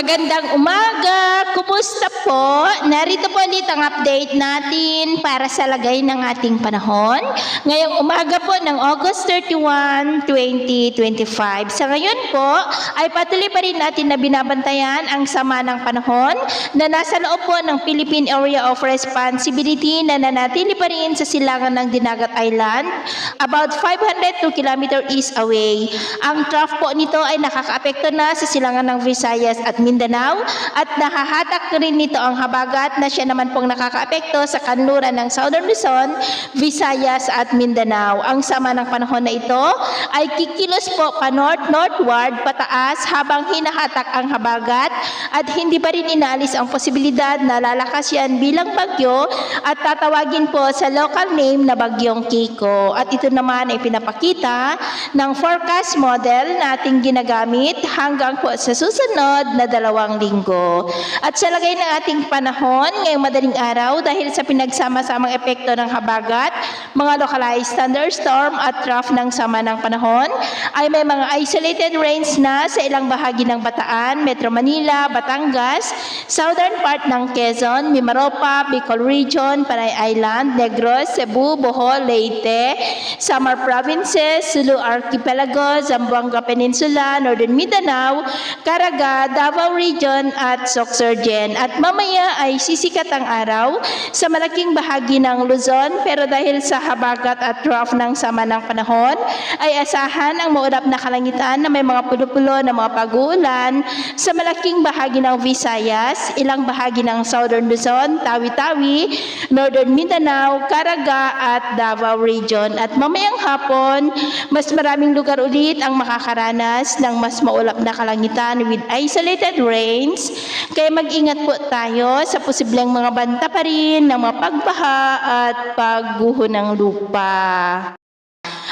Magandang umaga! Kumusta po? Narito po ulit ang update natin para sa lagay ng ating panahon. Ngayong umaga po ng August 31, 2025. Sa ngayon po ay patuloy pa rin natin na binabantayan ang sama ng panahon na nasa loob po ng Philippine Area of Responsibility na nanatili pa rin sa silangan ng Dinagat Island about 502 km east away. Ang trough po nito ay nakakaapekto na sa silangan ng Visayas at Mindanao at nakahatak rin nito ang habagat na siya naman pong nakakaapekto sa kanluran ng Southern Luzon, Visayas at Mindanao. Ang sama ng panahon na ito ay kikilos po pa north-northward pataas habang hinahatak ang habagat at hindi pa rin inaalis ang posibilidad na lalakas yan bilang bagyo at tatawagin po sa local name na Bagyong Kiko. At ito naman ay pinapakita ng forecast model na ating ginagamit hanggang po sa susunod na 2 linggo. At sa lagay ng ating panahon ngayong madaling araw dahil sa pinagsama-samang epekto ng habagat, mga localized thunderstorm at trough ng sama ng panahon ay may mga isolated rains na sa ilang bahagi ng Bataan, Metro Manila, Batangas, southern part ng Quezon, Mimaropa, Bicol Region, Panay Island, Negros, Cebu, Bohol, Leyte, Samar Provinces, Sulu Archipelago, Zamboanga Peninsula, Northern Mindanao, Caraga, Davao Region at Sorsogon. At mamaya ay sisikat ang araw sa malaking bahagi ng Luzon pero dahil sa habagat at trough ng sama ng panahon ay asahan ang maulap na kalangitan na may mga pulo-pulo na mga pag-uulan sa malaking bahagi ng Visayas, ilang bahagi ng Southern Luzon, Tawi-Tawi, Northern Mindanao, Caraga at Davao Region. At mamayang hapon, mas maraming lugar ulit ang makakaranas ng mas maulap na kalangitan with isolated rains. Kaya mag-ingat po tayo sa posibleng mga banta pa rin ng mga pagbaha at pagguho ng lupa.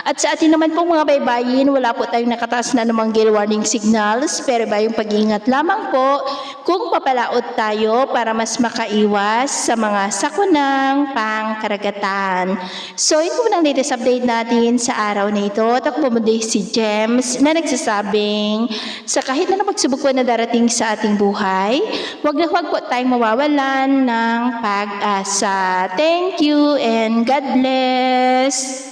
At sa atin naman pong mga baybayin, wala po tayong nakataas na namang gale warning signals, pero bayong pag-iingat lamang po kung papalaot tayo para mas makaiwas sa mga sakunang pangkaragatan. So, ito po ng latest update natin sa araw na ito. Takbo mo din si James na nagsasabing sa kahit na pagsubok po na darating sa ating buhay, huwag po tayong mawawalan ng pag-asa. Thank you and God bless!